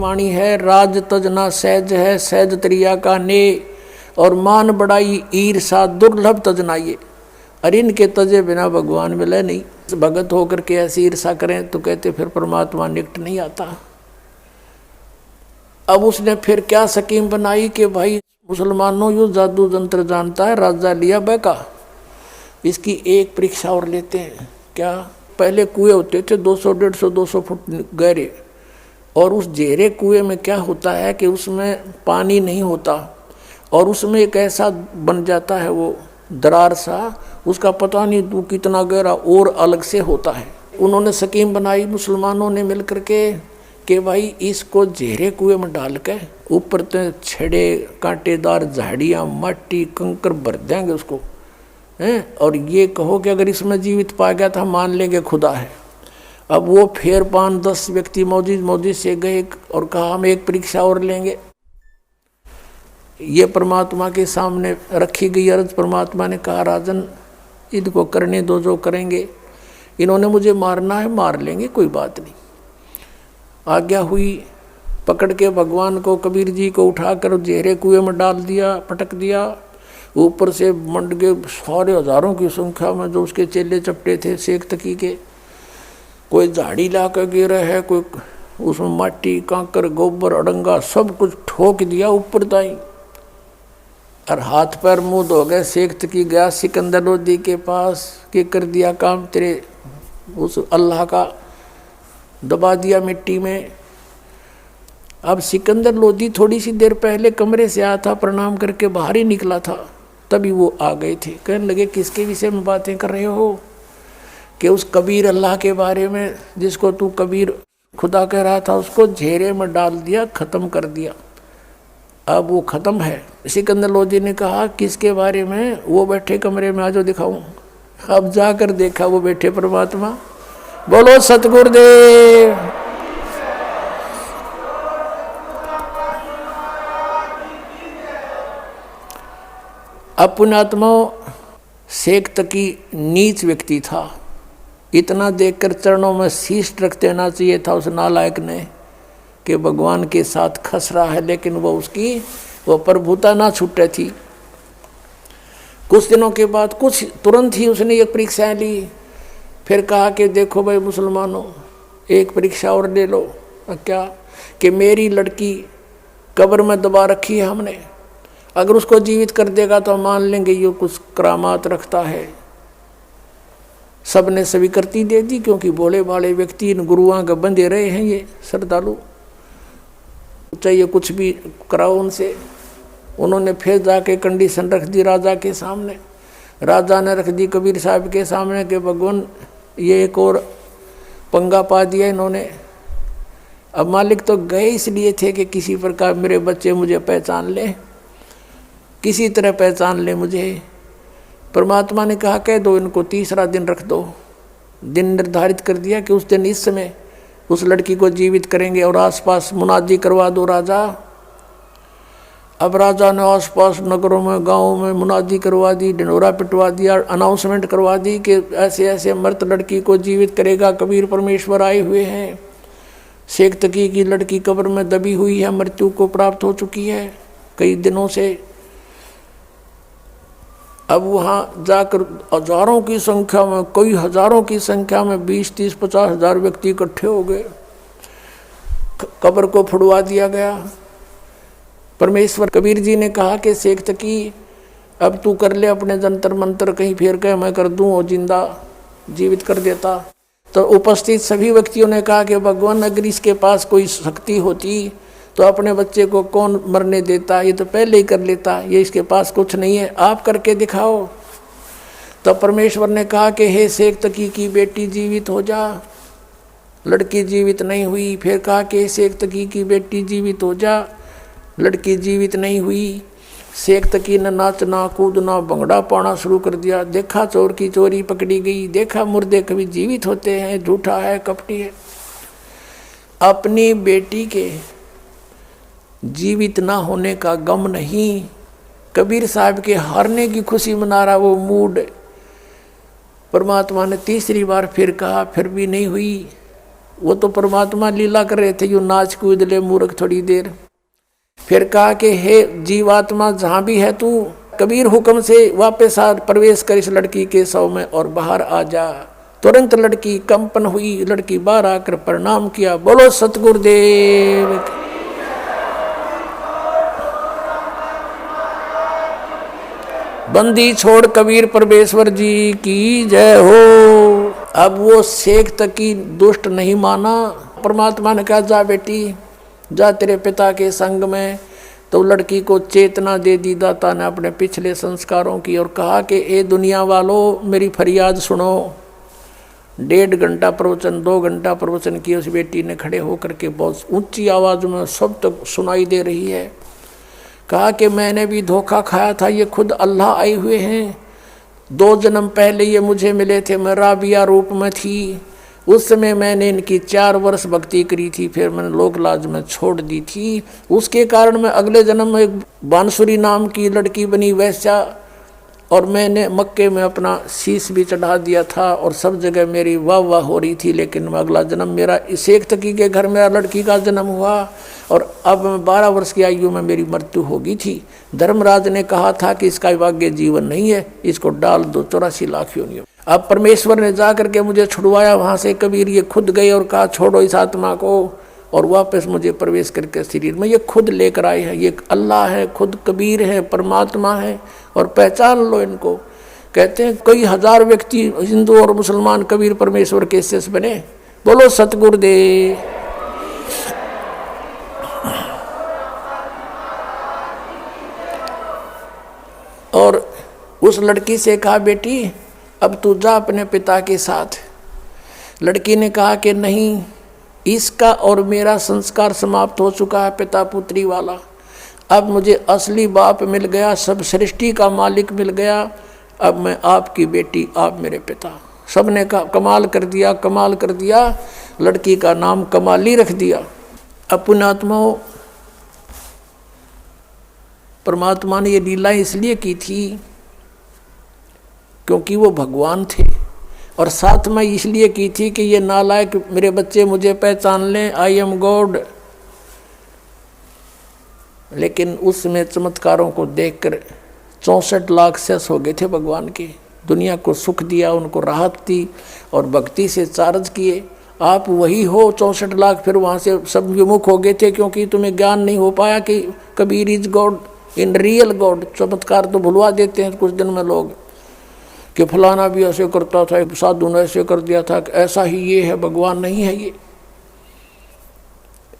वाणी है, राज तजना सहज है, सहज त्रिया का ने, और मान बड़ाई ईर्षा दुर्लभ तजना ये। अरे इनके तजे बिना भगवान मिले नहीं। भगत होकर के ऐसी ईर्षा करें तो कहते फिर परमात्मा निकट नहीं आता। अब उसने फिर क्या स्कीम बनाई कि भाई मुसलमानों यो जादू जंत्र जानता है, राजा लिया बैका, इसकी एक परीक्षा और लेते हैं। क्या? पहले कुएं होते थे 200, 150, 200 फुट गहरे, और उस गहरे कुएं में क्या होता है कि उसमें पानी नहीं होता, और उसमें एक ऐसा बन जाता है वो दरार सा, उसका पता नहीं तू कितना गहरा और अलग से होता है। उन्होंने स्कीम बनाई मुसलमानों ने मिलकर के कि भाई इसको गहरे कुएं में डाल के ऊपर तो छड़े कांटेदार झाड़ियाँ मट्टी कंकर भर देंगे उसको हैं, और ये कहो कि अगर इसमें जीवित पा गया था मान लेंगे खुदा है। अब वो फिर 5-10 व्यक्ति मौजूद से गए और कहा हम एक परीक्षा और लेंगे। ये परमात्मा के सामने रखी गई अर्ज। परमात्मा ने कहा राजन इनको करने दो जो करेंगे, इन्होंने मुझे मारना है मार लेंगे, कोई बात नहीं। आज्ञा हुई, पकड़ के भगवान को कबीर जी को उठाकर गहरे कुएं में डाल दिया, पटक दिया। ऊपर से मंड के सारे हजारों की संख्या में जो उसके चेले चपटे थे शेख तकी के, कोई झाड़ी ला कर गिरा है, कोई उसमें माटी कांकर गोबर अड़ंगा सब कुछ ठोक दिया ऊपर ताई, और हाथ पैर मुंह धो गए। शेख तकी गया सिकंदर लोधी के पास कि कर दिया काम तेरे उस अल्लाह का, दबा दिया मिट्टी में। अब सिकंदर लोधी थोड़ी सी देर पहले कमरे से आया था, प्रणाम करके बाहर ही निकला था, तभी वो आ गए थे। कहने लगे किसके विषय में बातें कर रहे हो? कि उस कबीर अल्लाह के बारे में जिसको तू कबीर खुदा कह रहा था, उसको घेरे में डाल दिया, ख़त्म कर दिया, अब वो ख़त्म है। सिकंदर लोधी ने कहा किसके बारे में? वो बैठे कमरे में, आज दिखाऊं। अब जाकर देखा वो बैठे परमात्मा। बोलो सतगुरुदेव। अब पुण्यात्मा शेख तकी नीच व्यक्ति था, इतना देखकर चरणों में शीश रख देना चाहिए था उस नालायक ने कि भगवान के साथ खस रहा है, लेकिन वो उसकी वो प्रभुता ना छूटे थी। कुछ दिनों के बाद कुछ तुरंत ही उसने एक परीक्षाएं ली, फिर कहा कि देखो भाई मुसलमानों एक परीक्षा और ले लो। क्या? कि मेरी लड़की कब्र में दबा रखी है हमने, अगर उसको जीवित कर देगा तो मान लेंगे ये कुछ करामात रखता है। सब ने स्वीकृति दे दी, क्योंकि भोले भाले व्यक्ति इन गुरुओं के बंधे रहे हैं, ये श्रद्धालु, चाहिए कुछ भी कराओ उनसे। उन्होंने फिर जाके कंडीशन रख दी राजा के सामने। राजा ने रख दी कबीर साहब के सामने कि भगवान ये एक और पंगा पा दिया इन्होंने। अब मालिक तो गए इसलिए थे कि किसी प्रकार मेरे बच्चे मुझे पहचान लें, किसी तरह पहचान ले मुझे। परमात्मा ने कहा कह दो इनको, तीसरा दिन रख दो। दिन निर्धारित कर दिया कि उस दिन इस समय उस लड़की को जीवित करेंगे, और आसपास मुनादी करवा दो राजा। अब राजा ने आसपास नगरों में गांवों में मुनादी करवा दी, ढिंढोरा पिटवा दिया, अनाउंसमेंट करवा दी कि ऐसे ऐसे मृत लड़की को जीवित करेगा कबीर परमेश्वर आए हुए हैं। शेख तकी की लड़की कब्र में दबी हुई है, मृत्यु को प्राप्त हो चुकी है कई दिनों से। अब वहाँ जाकर हजारों की संख्या में, कई हजारों की संख्या में 20, 30, 50 हजार व्यक्ति इकट्ठे हो गए। कब्र को फुड़वा दिया गया। परमेश्वर कबीर जी ने कहा कि शेख तकी अब तू कर ले अपने जंतर मंतर, कहीं फेर के मैं कर दूं और जिंदा जीवित कर देता। तो उपस्थित सभी व्यक्तियों ने कहा कि भगवान अगर इसके पास कोई शक्ति होती तो अपने बच्चे को कौन मरने देता, ये तो पहले ही कर लेता, ये इसके पास कुछ नहीं है, आप करके दिखाओ। तो परमेश्वर ने कहा कि हे शेख तकी की बेटी जीवित हो जा। लड़की जीवित नहीं हुई। फिर कहा कि शेख तकी की बेटी जीवित हो जा। लड़की जीवित नहीं हुई। शेख तकी ने नाचना कूदना भंगड़ा पाना शुरू कर दिया। देखा चोर की चोरी पकड़ी गई, देखा मुर्दे कभी जीवित होते हैं, झूठा है कपटी है। अपनी बेटी के जीवित ना होने का गम नहीं, कबीर साहब के हारने की खुशी मना रहा वो मूड। परमात्मा ने तीसरी बार फिर कहा, फिर भी नहीं हुई। वो तो परमात्मा लीला कर रहे थे, यूँ नाच कूद ले मूर्ख थोड़ी देर। फिर कहा कि हे जीवात्मा जहाँ भी है तू, कबीर हुक्म से वापस आ, प्रवेश कर इस लड़की के शव में और बाहर आ जा। तुरंत लड़की कंपन हुई, लड़की बाहर आकर प्रणाम किया, बोलो सतगुरुदेव। बंदी छोड़ कबीर परमेश्वर जी की जय हो। अब वो शेख तकी दुष्ट नहीं माना। परमात्मा ने कहा जा बेटी, जा तेरे पिता के संग में। तो लड़की को चेतना दे दी दाता ने अपने पिछले संस्कारों की, और कहा कि ए दुनिया वालों मेरी फरियाद सुनो। 1.5 घंटा प्रवचन, 2 घंटा प्रवचन की उस बेटी ने खड़े होकर के बहुत ऊंची आवाज में सब तक सुनाई दे रही है। कहा कि मैंने भी धोखा खाया था, ये खुद अल्लाह आए हुए हैं। 2 जन्म पहले ये मुझे मिले थे, मैं राबिया रूप में थी। उस समय मैंने इनकी 4 वर्ष भक्ति करी थी, फिर मैंने लोक लाज में छोड़ दी थी। उसके कारण मैं अगले जन्म में एक बांसुरी नाम की लड़की बनी वैश्या, और मैंने मक्के में अपना शीश भी चढ़ा दिया था और सब जगह मेरी वाह वाह हो रही थी। लेकिन अगला जन्म मेरा शेख तकी के घर में लड़की का जन्म हुआ, और अब मैं 12 वर्ष की आयु में मेरी मृत्यु हो गई थी। धर्मराज ने कहा था कि इसका भाग्य जीवन नहीं है, इसको डाल दो 84 लाख योनियों। अब परमेश्वर ने जा करके मुझे छुड़वाया वहाँ से। कबीर ये खुद गए और कहा छोड़ो इस आत्मा को, और वापस मुझे प्रवेश करके शरीर में ये खुद लेकर आए हैं। ये अल्लाह है, खुद कबीर है, परमात्मा है, और पहचान लो इनको। कहते हैं कई हजार व्यक्ति हिंदू और मुसलमान कबीर परमेश्वर के शिष्य बने। बोलो सतगुरुदेव। और उस लड़की से कहा बेटी अब तू जा अपने पिता के साथ। लड़की ने कहा कि नहीं, इसका और मेरा संस्कार समाप्त हो चुका है पिता पुत्री वाला। अब मुझे असली बाप मिल गया, सब सृष्टि का मालिक मिल गया। अब मैं आपकी बेटी, आप मेरे पिता। सबने कहा कमाल कर दिया, कमाल कर दिया। लड़की का नाम कमाली रख दिया। अब पुण्यात्माओं, परमात्मा ने ये लीला इसलिए की थी क्योंकि वो भगवान थे, और साथ में इसलिए की थी कि ये नालायक मेरे बच्चे मुझे पहचान लें, आई एम गॉड। लेकिन उसमें चमत्कारों को देखकर 64 लाख शेष हो गए थे भगवान के। दुनिया को सुख दिया, उनको राहत दी, और भक्ति से चार्ज किए। आप वही हो 64 लाख, फिर वहाँ से सब विमुख हो गए थे क्योंकि तुम्हें ज्ञान नहीं हो पाया कि Kabir is God in real God. चमत्कार तो भुलवा देते हैं कुछ दिन में लोग कि फलाना भी ऐसे करता था, एक साधु ने ऐसे कर दिया था, ऐसा ही ये है, भगवान नहीं है ये।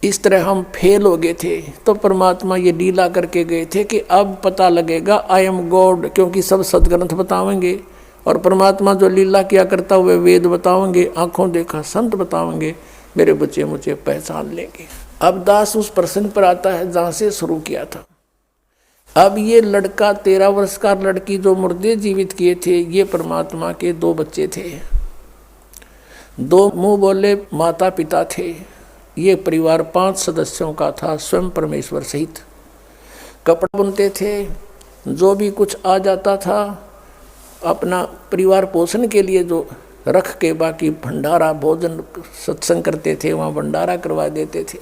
इस तरह हम फेल हो गए थे। तो परमात्मा ये लीला करके गए थे कि अब पता लगेगा आई एम गॉड, क्योंकि सब सदग्रंथ बतावेंगे, और परमात्मा जो लीला किया करता हुए वेद बतावेंगे, आंखों देखा संत बतावेंगे, मेरे बच्चे मुझे पहचान लेंगे। अब दास उस प्रश्न पर आता है जहाँ से शुरू किया था। अब ये लड़का 13 वर्ष का, लड़की जो मुर्दे जीवित किए थे, ये परमात्मा के 2 बच्चे थे। 2 मुंह बोले माता पिता थे। ये परिवार 5 सदस्यों का था, स्वयं परमेश्वर सहित। कपड़ा बुनते थे, जो भी कुछ आ जाता था अपना परिवार पोषण के लिए जो रख के, बाकी भंडारा भोजन सत्संग करते थे, वहाँ भंडारा करवा देते थे।